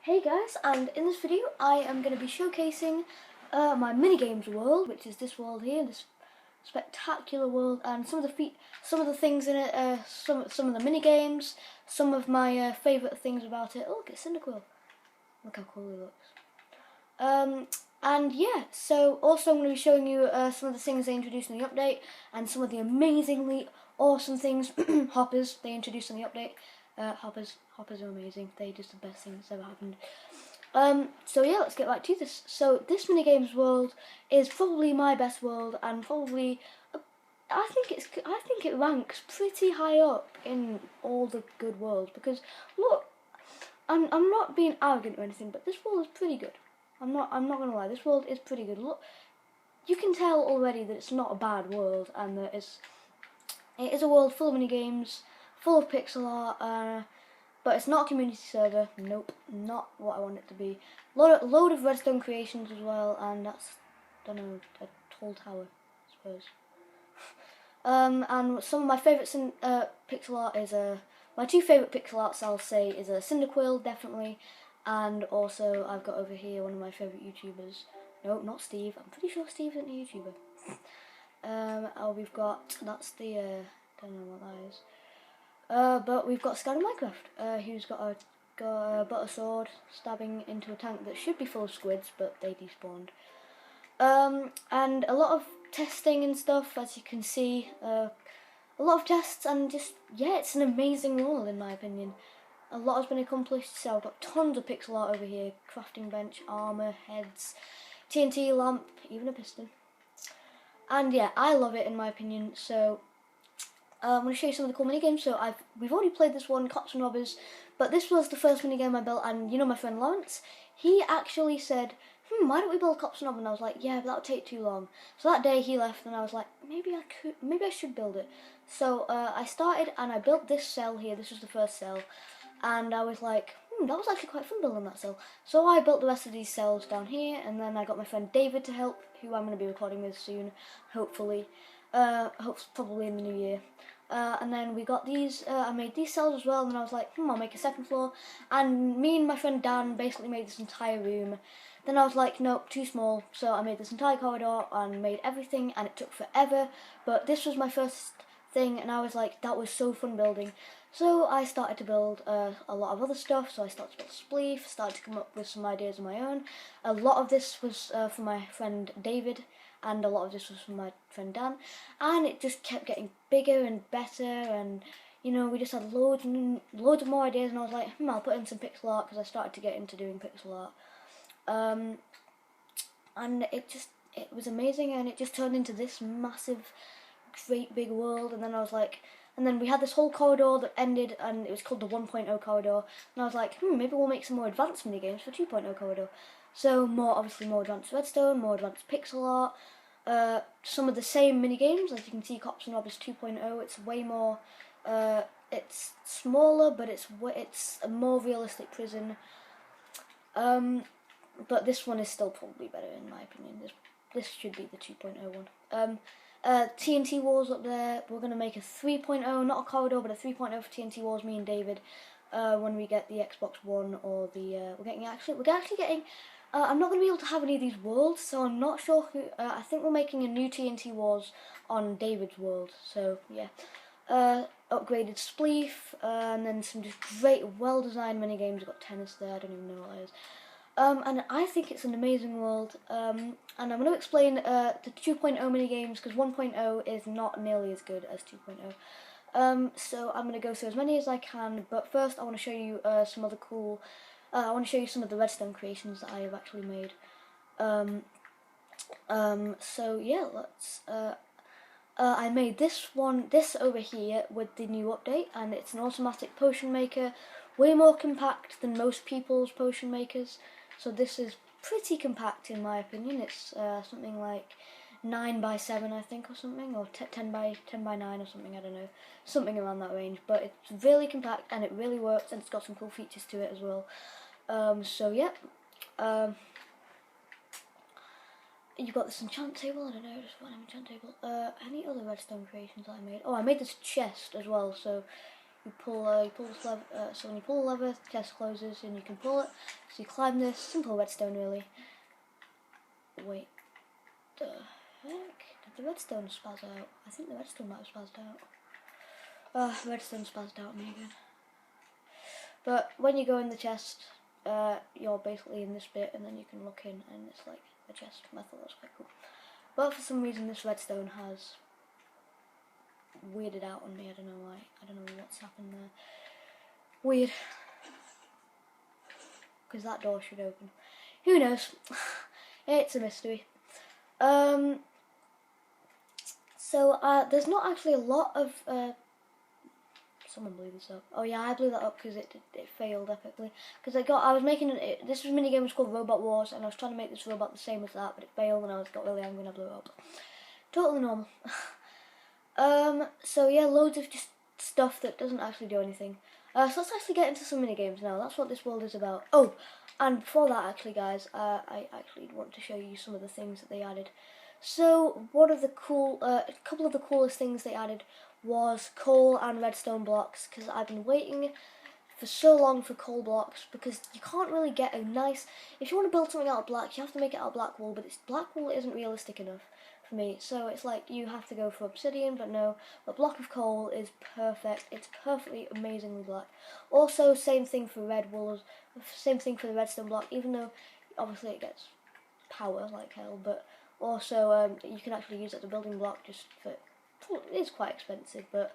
Hey guys, and in this video I am going to be showcasing my Minigames world, which is this world here, this spectacular world, and some of the things in it, some of the minigames, some of my favourite things about it. Oh, look, it's Cyndaquil. Look how cool he looks. And yeah, so also I'm going to be showing you some of the things they introduced in the update, and some of the amazingly awesome things, hoppers, they introduced in the update. Hoppers are amazing. They're just the best thing that's ever happened. So yeah, let's get right to this. So this minigames world is probably my best world, and probably I think it ranks pretty high up in all the good worlds, because look, I'm not being arrogant or anything, but this world is pretty good. I'm not gonna lie, this world is pretty good. Look, you can tell already that it's not a bad world, and that it is a world full of minigames, full of pixel art, but it's not a community server. Nope, not what I want it to be. Load of redstone creations as well, and that's, don't know, a tall tower, I suppose. And some of my favourites in pixel art is my two favourite pixel arts, I'll say, is Cyndaquil, definitely, and also I've got over here one of my favourite YouTubers. No, not Steve. I'm pretty sure Steve isn't a YouTuber. We've got, that's the don't know what that is. But we've got Sky Minecraft, who's got a butter sword stabbing into a tank that should be full of squids, but they despawned. And a lot of testing and stuff, as you can see. A lot of tests, and just, yeah, it's an amazing world in my opinion. A lot has been accomplished, so I've got tons of pixel art over here. Crafting bench, armour, heads, TNT lamp, even a piston. And yeah, I love it in my opinion, so I'm going to show you some of the cool minigames. So we've already played this one, Cops and Robbers, but this was the first minigame I built, and you know my friend Lawrence, he actually said, why don't we build Cops and Robbers? And I was like, yeah, but that would take too long. So that day he left, and I was like, maybe I should build it. So I started, and I built this cell here. This was the first cell, and I was like, that was actually quite fun building that cell. So I built the rest of these cells down here, and then I got my friend David to help, who I'm going to be recording with soon, hopefully. Probably in the new year. And then we got these, I made these cells as well, and then I was like, I'll make a second floor. And me and my friend Dan basically made this entire room. Then I was like, nope, too small. So I made this entire corridor and made everything, and it took forever. But this was my first thing, and I was like, that was so fun building. So I started to build a lot of other stuff. So I started to build Spleef, started to come up with some ideas of my own. A lot of this was from my friend David, and a lot of this was from my friend Dan, and it just kept getting bigger and better, and you know, we just had loads of more ideas, and I was like, I'll put in some pixel art, because I started to get into doing pixel art, and it was amazing, and it just turned into this massive, great big world. And then I was like, and then we had this whole corridor that ended, and it was called the 1.0 corridor, and I was like, maybe we'll make some more advanced minigames for 2.0 corridor. So obviously more advanced redstone, more advanced pixel art, some of the same minigames, as you can see, Cops and Robbers 2.0, it's way more, it's smaller, but it's a more realistic prison, but this one is still probably better in my opinion. This should be the 2.0 one. TNT Wars up there, we're going to make a 3.0, not a corridor, but a 3.0 for TNT Wars, me and David, when we get the Xbox One, or the, we're actually getting, I'm not going to be able to have any of these worlds, so I'm not sure who, I think we're making a new TNT Wars on David's world, so yeah. Upgraded Spleef, and then some just great, well-designed minigames. We've got tennis there, I don't even know what that is. And I think it's an amazing world, and I'm going to explain the 2.0 minigames, because 1.0 is not nearly as good as 2.0. So I'm going to go through as many as I can, but first I want to show you some other cool, I want to show you some of the redstone creations that I have actually made. So yeah, let's, I made this over here with the new update, and it's an automatic potion maker, way more compact than most people's potion makers. So this is pretty compact in my opinion. It's something like 9 by 7, I think, or something, or 10 by 9 or something, I don't know, something around that range. But it's really compact, and it really works, and it's got some cool features to it as well. So yeah, you've got this enchant table, I don't know, just one enchant table. Any other redstone creations that I made? Oh, I made this chest as well, so you pull this lever. So when you pull the lever, the chest closes and you can pull it. So you climb this. Simple redstone, really. Wait, the heck? Did the redstone spaz out? I think the redstone might have spazzed out. Redstone spazzed out me again. But when you go in the chest, you're basically in this bit, and then you can look in, and it's like a chest. I thought that was quite cool. But for some reason, this redstone has weirded out on me. I don't know why. I don't know what's happened there. Weird. Because that door should open. Who knows? It's a mystery. So there's not actually a lot of. Someone blew this up. Oh yeah, I blew that up because it failed epically. Because I was making this was Minigames called Robot Wars, and I was trying to make this robot the same as that, but it failed, and I got really angry and I blew it up. Totally normal. So yeah, loads of just stuff that doesn't actually do anything. So let's actually get into some minigames now. That's what this world is about. Oh, and before that, actually, guys, I actually want to show you some of the things that they added. So one of the a couple of the coolest things they added was coal and redstone blocks, because I've been waiting for so long for coal blocks, because you can't really get a nice. If you want to build something out of black, you have to make it out of black wool, but black wool isn't realistic enough for me, so it's like you have to go for obsidian, but no, a block of coal is perfect. It's perfectly amazingly black. Also, same thing for red wool, same thing for the redstone block, even though obviously it gets power like hell, but also you can actually use it as a building block just for. It is quite expensive, but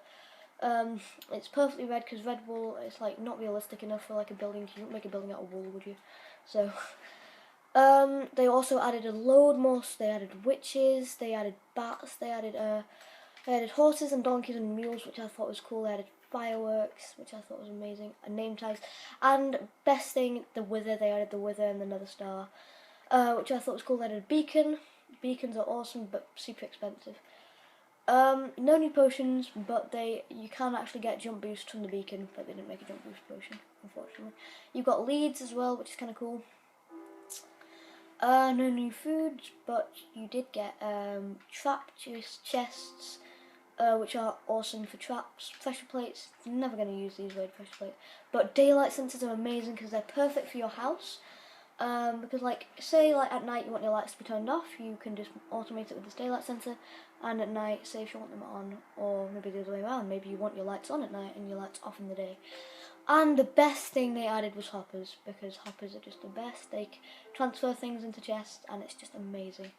it's perfectly red, because red wool is like not realistic enough for like a building. You wouldn't make a building out of wool, would you? So they also added a load more. They added witches, they added bats, they added horses and donkeys and mules, which I thought was cool. They added fireworks, which I thought was amazing, and name tags. And best thing, the wither. They added the wither and the nether star, which I thought was cool. They added a beacon. Beacons are awesome, but super expensive. No new potions, but you can actually get jump boost from the beacon, but they didn't make a jump boost potion, unfortunately. You've got leads as well, which is kind of cool. No new foods, but you did get trap chests, which are awesome for traps. Pressure plates, never going to use these weird pressure plates, but daylight sensors are amazing because they're perfect for your house. Because like, say like at night you want your lights to be turned off, you can just automate it with this daylight sensor, and at night, say if you want them on, or maybe the other way around, maybe you want your lights on at night and your lights off in the day. And the best thing they added was hoppers, because hoppers are just the best. They transfer things into chests, and it's just amazing.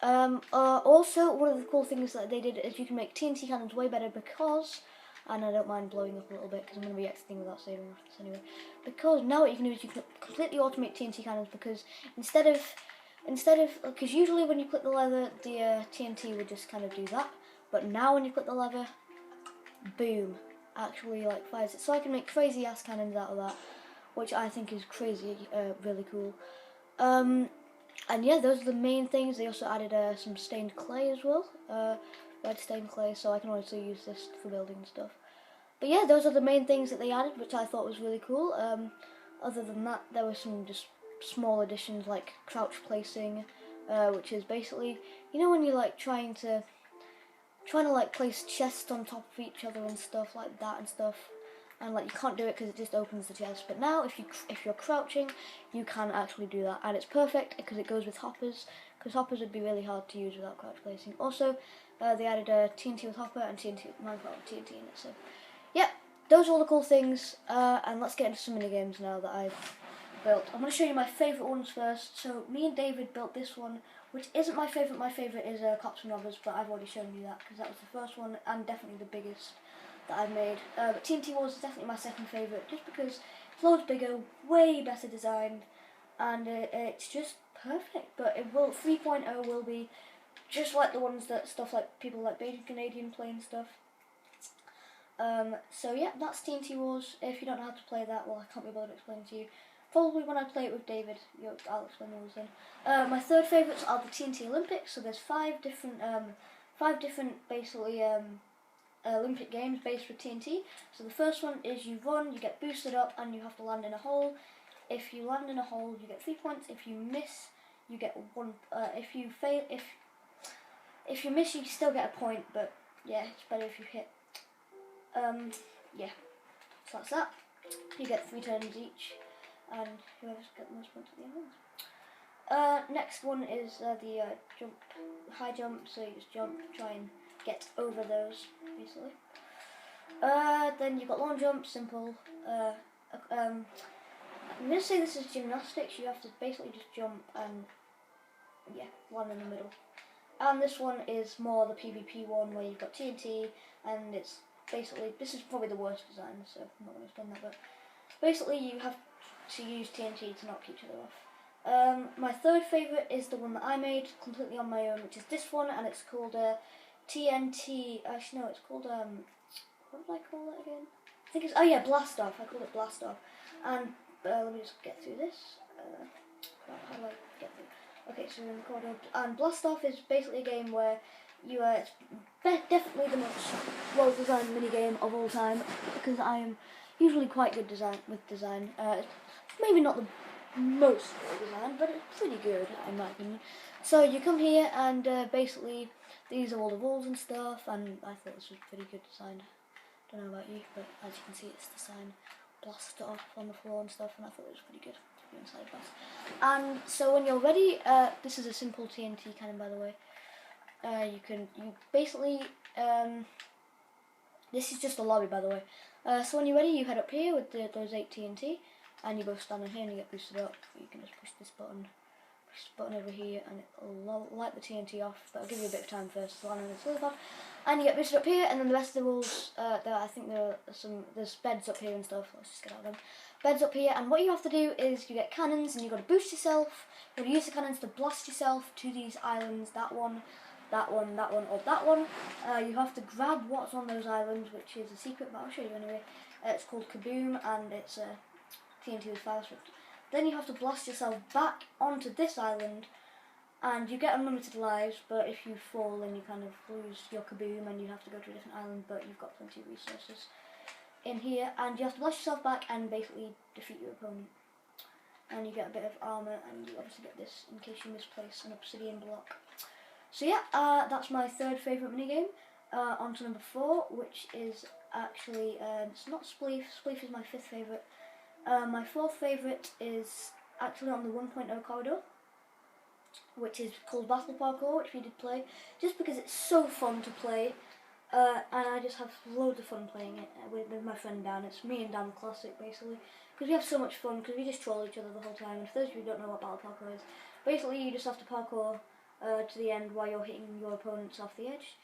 Also, one of the cool things that they did is you can make TNT cannons way better, because, and I don't mind blowing up a little bit because I'm going to be exiting without saving this anyway, because now what you can do is you can completely automate TNT cannons, because instead of, because usually when you click the lever, the TNT would just kind of do that, but now when you click the lever, boom, actually like fires it. So I can make crazy ass cannons out of that, which I think is crazy, really cool. And yeah, those are the main things. They also added some stained clay as well, red stained clay, so I can also use this for building stuff. But yeah, those are the main things that they added, which I thought was really cool. Other than that, there were some just small additions like crouch placing, which is basically, you know, when you're like trying to like place chests on top of each other and stuff like that and stuff, and like you can't do it because it just opens the chest. But now if you're crouching, you can actually do that, and it's perfect because it goes with hoppers, because hoppers would be really hard to use without crouch placing. Also, they added a TNT with hopper and TNT with Minecraft TNT in it. So yeah, those are all the cool things, and let's get into some mini games now that I've built. I'm going to show you my favourite ones first. So me and David built this one, which isn't my favourite. My favourite is Cops and Robbers, but I've already shown you that because that was the first one and definitely the biggest that I've made. But TNT Wars is definitely my second favourite, just because it's loads bigger, way better designed, and it's just perfect. But 3.0 will be just like the ones that like people like Baby Canadian play and stuff. So yeah, that's TNT Wars. If you don't know how to play that, well, I can't be bothered to explain it to you. Probably when I play it with David, I'll explain the rules then. My third favourites are the TNT Olympics. So there's five different basically Olympic games based with TNT. So the first one is you run, you get boosted up, and you have to land in a hole. If you land in a hole, you get 3 points. If you miss, you get 1. If you miss, you still get a point. But yeah, it's better if you hit. Yeah. So that's that. You get 3 turns each, and whoever's got the most points at the end wins. Next one is the jump, high jump. So you just jump, try and get over those, basically. Then you've got long jump, simple. I'm gonna say this is gymnastics. You have to basically just jump and land in the middle. And this one is more the PvP one where you've got TNT, and it's basically, this is probably the worst design, so I'm not going to explain that, but basically you have to use TNT to knock each other off. My third favourite is the one that I made completely on my own, which is this one, and it's called TNT, actually no, it's called, what did I call it again? I think it's, Blast Off, I called it Blast Off. And let me just get through this. How do I get through? Okay, so we're in the corner. And Blast Off is basically a game where you it's definitely the most well-designed minigame of all time, because I am usually quite good with design. Maybe not the most well-designed, but it's pretty good in my opinion. So you come here and basically these are all the walls and stuff, and I thought this was pretty good design. Don't know about you, but as you can see, it's designed blasted off on the floor and stuff, and I thought it was pretty good to be inside blast. And so when you're ready, this is a simple TNT cannon, by the way. You basically, this is just a lobby, by the way. So when you're ready, you head up here with those 8 TNT, and you both stand in here and you get boosted up. You can just push this button over here, and it'll light the TNT off, but I'll give you a bit of time first to land on the silver part. And you get boosted up here, and then the rest of the walls, I think there's beds up here and stuff. Let's just get out of them. Beds up here, and what you have to do is you get cannons, and you've got to boost yourself. You've got to use the cannons to blast yourself to these islands, that one, or that one. You have to grab what's on those islands, which is a secret, but I'll show you anyway. It's called Kaboom, and it's TNT with fire swift. Then you have to blast yourself back onto this island, and you get unlimited lives, but if you fall then you kind of lose your Kaboom and you have to go to a different island, but you've got plenty of resources in here, and you have to blast yourself back and basically defeat your opponent. And you get a bit of armour, and you obviously get this in case you misplace an obsidian block. So yeah, that's my third favourite minigame. On to number 4, which is actually, it's not Spleef. Spleef is my 5th favourite. My 4th favourite is actually on the 1.0 corridor, which is called Battle Parkour, which we did play, just because it's so fun to play, and I just have loads of fun playing it with my friend Dan. It's me and Dan the Classic, basically, because we have so much fun, because we just troll each other the whole time. And for those of you who don't know what Battle Parkour is, basically you just have to parkour to the end while you're hitting your opponents off the edge.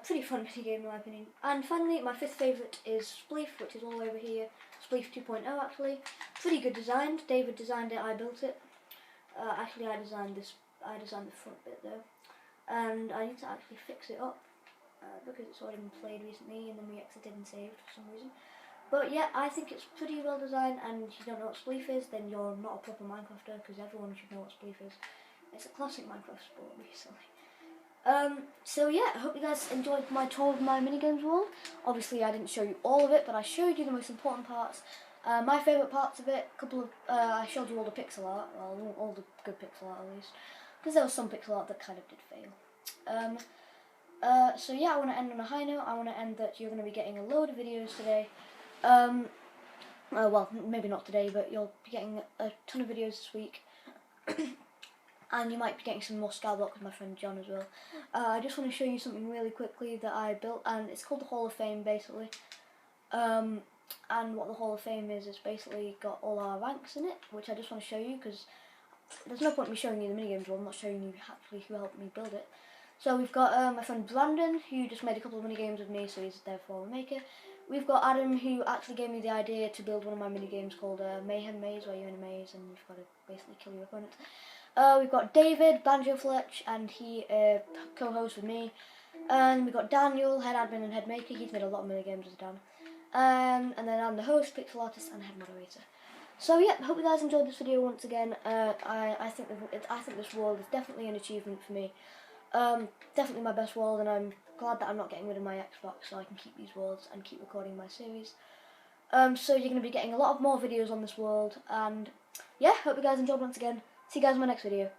Pretty fun minigame in my opinion. And finally, my 5th favourite is Spleef, which is all over here. Spleef 2.0 actually. Pretty good design. David designed it, I built it. Actually I designed the front bit though. And I need to actually fix it up, because it's already been played recently and then we exited and saved for some reason. But yeah, I think it's pretty well designed, and if you don't know what Spleef is, then you're not a proper Minecrafter, because everyone should know what Spleef is. It's a classic Minecraft sport, basically. So yeah, I hope you guys enjoyed my tour of my minigames world. Obviously I didn't show you all of it, but I showed you the most important parts. My favourite parts of it, I showed you all the pixel art, well, all the good pixel art at least, because there was some pixel art that kind of did fail. So yeah, I want to end on a high note. I want to end that you're going to be getting a load of videos today. Well, maybe not today, but you'll be getting a ton of videos this week. And you might be getting some more Skyblock with my friend John as well. I just want to show you something really quickly that I built, and it's called the Hall of Fame, basically. And what the Hall of Fame is, it's basically got all our ranks in it, which I just want to show you, because there's no point in me showing you the minigames world. I'm not showing you actually who helped me build it. So we've got my friend Brandon, who just made a couple of minigames with me, so he's therefore a maker. We've got Adam, who actually gave me the idea to build one of my minigames called Mayhem Maze, where you're in a maze and you've got to basically kill your opponent. We've got David, Banjo Fletch, and he co-hosts with me. And we've got Daniel, head admin and head maker. He's made a lot of minigames with Dan. And then I'm the host, pixel artist, and head moderator. So yeah, hope you guys enjoyed this video once again. I think this world is definitely an achievement for me. Definitely my best world, and I'm glad that I'm not getting rid of my Xbox, so I can keep these worlds and keep recording my series. So you're going to be getting a lot of more videos on this world, and yeah, hope you guys enjoyed once again. See you guys in my next video.